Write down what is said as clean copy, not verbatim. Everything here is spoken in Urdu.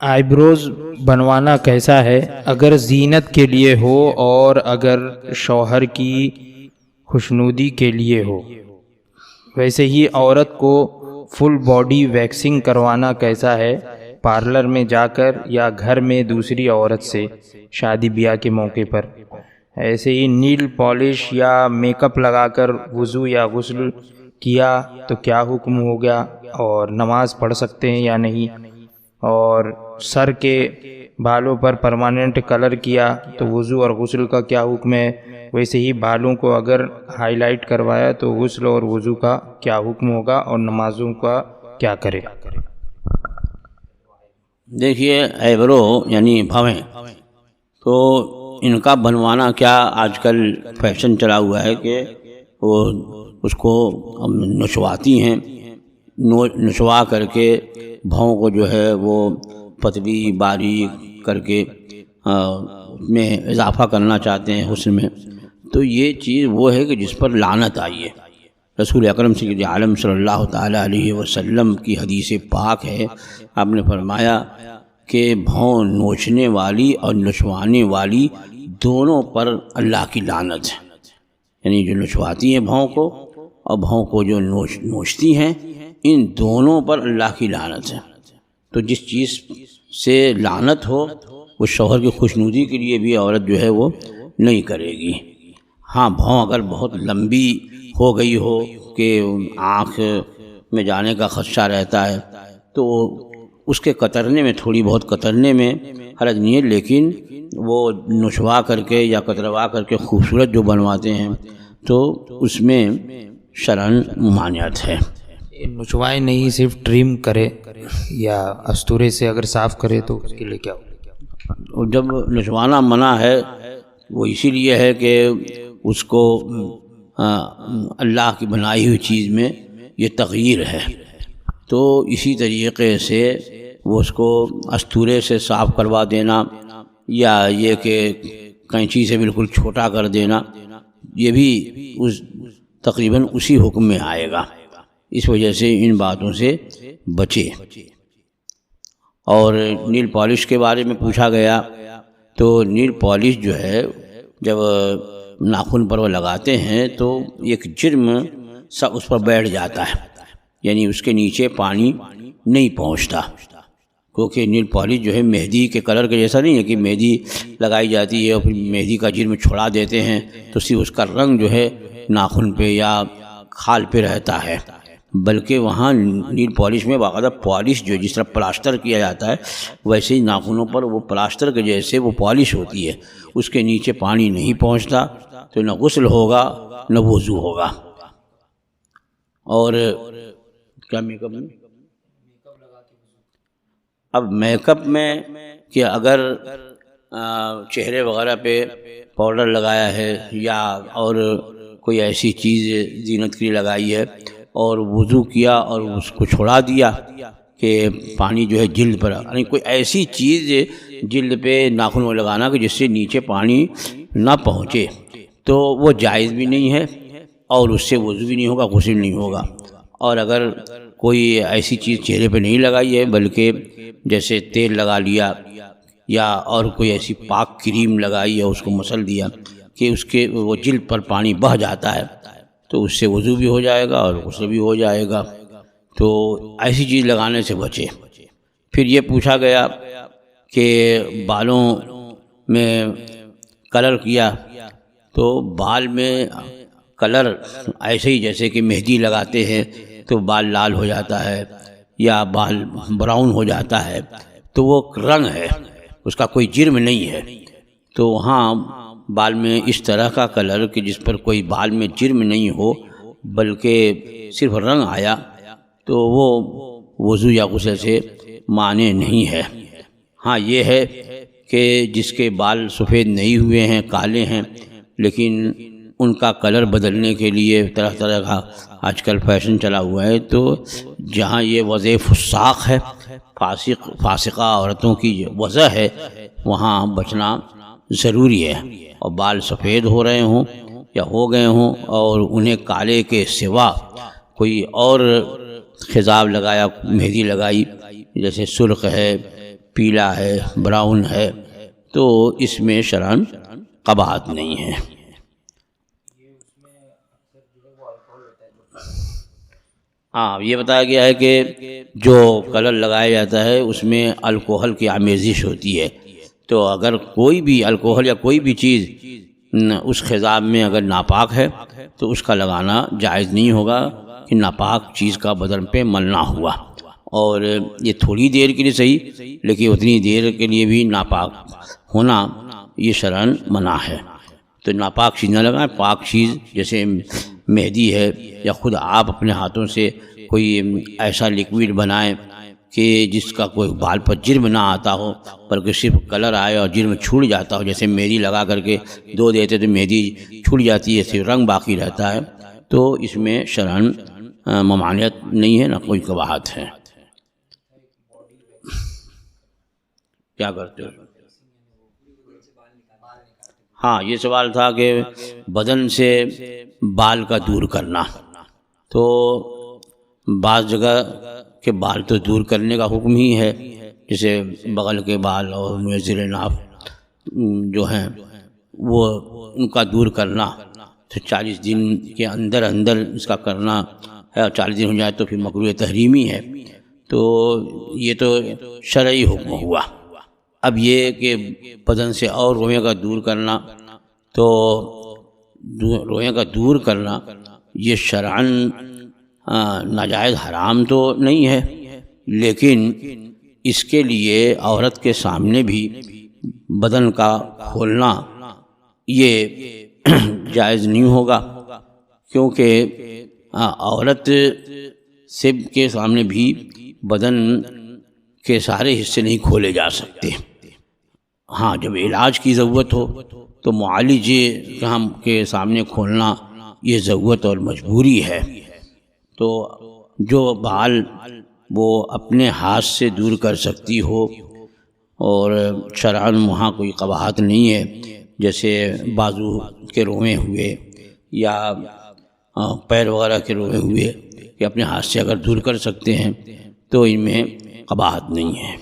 آئی بنوانا کیسا ہے؟ اگر زینت کے لیے ہو اور اگر شوہر کی خوشنودی کے لیے ہو۔ ویسے ہی عورت کو فل باڈی ویکسنگ کروانا کیسا ہے؟ پارلر میں جا کر یا گھر میں دوسری عورت سے شادی بیاہ کے موقع پر۔ ایسے ہی نیل پالش یا میک اپ لگا کر وضو یا غسل کیا تو کیا حکم ہو گیا، اور نماز پڑھ سکتے ہیں یا نہیں؟ اور سر کے بالوں پر پرماننٹ کلر کیا تو وضو اور غسل کا کیا حکم ہے؟ ویسے ہی بالوں کو اگر ہائی لائٹ کروایا تو غسل اور وضو کا کیا حکم ہوگا، اور نمازوں کا کیا کرے؟ دیکھیے ایبرو یعنی بھویں، تو ان کا بنوانا کیا آج کل فیشن چلا ہوا ہے کہ وہ اس کو نچواتی ہیں، نچوا کر کے بھووں کو جو ہے وہ پتلی باریک کر کے اس میں اضافہ کرنا چاہتے ہیں حسن میں۔ تو یہ چیز وہ ہے کہ جس پر لعنت آئی ہے۔ رسول اکرم سید عالم صلی اللہ تعالیٰ علیہ وسلم کی حدیث پاک ہے، آپ نے فرمایا کہ بھوں نوچنے والی اور نچوانے والی دونوں پر اللہ کی لعنت ہے، یعنی جو نچواتی ہیں بھوں کو اور بھوں کو جو نوچتی ہیں، ان دونوں پر اللہ کی لعنت ہے۔ تو جس چیز سے لعنت ہو وہ شوہر کی خوشنودی کے لیے بھی عورت جو ہے وہ نہیں کرے گی۔ ہاں، بھوں اگر بہت لمبی ہو گئی ہو کہ آنکھ میں جانے کا خدشہ رہتا ہے تو اس کے کترنے میں، تھوڑی بہت کترنے میں حرج نہیں ہے، لیکن وہ نچوا کر کے یا کتروا کر کے خوبصورت جو بنواتے ہیں تو اس میں شرعاً ممانعت ہے۔ نچوائے نہیں، صرف ٹریم کرے یا استورے سے اگر صاف کرے تو اس کے لیے کیا ہو؟ جب نچوانا منع ہے وہ اسی لیے ہے کہ اس کو اللہ کی بنائی ہوئی چیز میں یہ تغییر ہے، تو اسی طریقے سے وہ اس کو استورے سے صاف کروا دینا یا یہ کہ کینچی سے بالکل چھوٹا کر دینا، یہ بھی تقریباً اسی حکم میں آئے گا۔ اس وجہ سے ان باتوں سے بچے۔ اور نیل پالش کے بارے میں پوچھا گیا تو نیل پالش جو ہے جب ناخن پر وہ لگاتے ہیں تو ایک جرم سا اس پر بیٹھ جاتا ہے، یعنی اس کے نیچے پانی نہیں پہنچتا، کیونکہ نیل پالش جو ہے مہندی کے کلر کے جیسا نہیں ہے کہ مہندی لگائی جاتی ہے اور پھر مہندی کا جرم چھوڑا دیتے ہیں تو صرف اس کا رنگ جو ہے ناخن پہ یا کھال پہ رہتا ہے، بلکہ وہاں نیل پالش میں باقاعدہ پالش جو جس طرح پلاسٹر کیا جاتا ہے ویسے ہی ناخنوں پر وہ پلاسٹر کے جیسے وہ پالش ہوتی ہے، اس کے نیچے پانی نہیں پہنچتا تو نہ غسل ہوگا نہ وضو ہوگا۔ اور کیا میک اپ میں؟ اب میک اپ میں کہ اگر چہرے وغیرہ پہ پاؤڈر لگایا ہے یا اور کوئی ایسی چیز زینت کے لیے لگائی ہے اور وضو کیا اور اس کو چھوڑا دیا کہ پانی جو ہے جلد پر، یعنی کوئی ایسی چیز جلد پہ ناخن میں لگانا کہ جس سے نیچے پانی نہ پہنچے تو وہ جائز بھی نہیں ہے اور اس سے وضو بھی نہیں ہوگا، غسل نہیں ہوگا۔ اور اگر کوئی ایسی چیز چہرے پہ نہیں لگائی ہے بلکہ جیسے تیل لگا لیا یا اور کوئی ایسی پاک کریم لگائی ہے اس کو مسل دیا کہ اس کے وہ جلد پر پانی بہہ جاتا ہے تو اس سے وضو بھی ہو جائے گا اور غسل بھی ہو جائے گا، تو ایسی چیز لگانے سے بچے۔ پھر یہ پوچھا گیا کہ بالوں میں کلر کیا تو بال میں کلر ایسے ہی جیسے کہ مہندی لگاتے ہیں تو بال لال ہو جاتا ہے یا بال براؤن ہو جاتا ہے تو وہ رنگ ہے، اس کا کوئی جرم نہیں ہے۔ تو وہاں بال میں اس طرح کا کلر کہ جس پر کوئی بال میں جرم نہیں ہو بلکہ صرف رنگ آیا تو وہ وضو یا غسل سے مانع نہیں ہے۔ ہاں یہ ہے کہ جس کے بال سفید نہیں ہوئے ہیں، کالے ہیں، لیکن ان کا کلر بدلنے کے لیے طرح طرح کا آج کل فیشن چلا ہوا ہے، تو جہاں یہ وضع فساق ہے، فاسقہ عورتوں کی وضع ہے، وہاں بچنا ضروری ہے۔ اور بال سفید ہو رہے ہوں یا ہو گئے ہوں اور انہیں کالے کے سوا کوئی اور خضاب لگایا، مہندی لگائی، جیسے سرخ ہے پیلا ہے، براؤن ہے، تو اس میں شرعاً قباحت نہیں ہے۔ ہاں، یہ بتایا گیا ہے کہ جو کلر لگایا جاتا ہے اس میں الکوہل کی آمیزش ہوتی ہے، تو اگر کوئی بھی الکوہل یا کوئی بھی چیز اس خضاب میں اگر ناپاک ہے تو اس کا لگانا جائز نہیں ہوگا کہ ناپاک چیز کا بدن پہ ملنا ہوا، اور یہ تھوڑی دیر کے لیے صحیح، لیکن اتنی دیر کے لیے بھی ناپاک ہونا یہ شرعاً منع ہے۔ تو ناپاک چیز نہ لگائیں، پاک چیز جیسے مہندی ہے، یا خود آپ اپنے ہاتھوں سے کوئی ایسا لکوڈ بنائیں کہ جس کا کوئی بال پر جرم نہ آتا ہو، بلکہ صرف کلر آئے اور جرم چھوٹ جاتا ہو، جیسے مہندی لگا کر کے دھو دیتے تو مہندی چھوٹ جاتی ہے، صرف رنگ باقی رہتا ہے، تو اس میں شرعاً ممانعت نہیں ہے، نہ کوئی قباحت ہے۔ کیا کرتے ہو؟ ہاں، یہ سوال تھا کہ بدن سے بال کا دور کرنا، تو بعض جگہ کے بال تو دور کرنے کا حکم ہی ہے، جیسے بغل کے بال اور منہ ناف جو ہیں وہ ان کا دور کرنا، تو 40 دن کے اندر اندر اس کا کرنا ہے، اور 40 دن ہو جائے تو پھر مکروہ تحریمی ہے، تو یہ تو شرعی حکم ہوا۔ اب یہ کہ بدن سے اور روئیں کا دور کرنا، تو روئیں کا دور کرنا یہ شرعاً ناجائز حرام تو نہیں ہے، لیکن اس کے لیے عورت کے سامنے بھی بدن کا کھولنا یہ جائز نہیں ہوگا، کیونکہ عورت سے کے سامنے بھی بدن کے سارے حصے نہیں کھولے جا سکتے۔ ہاں، جب علاج کی ضرورت ہو تو معالج کے سامنے کھولنا یہ ضرورت اور مجبوری ہے، تو جو بال وہ اپنے ہاتھ سے دور کر سکتی ہو اور شرعاً وہاں کوئی قباحت نہیں ہے، جیسے بازو کے روئیں ہوئے یا پیر وغیرہ کے روئیں ہوئے، کہ اپنے ہاتھ سے اگر دور کر سکتے ہیں تو ان میں قباحت نہیں ہے۔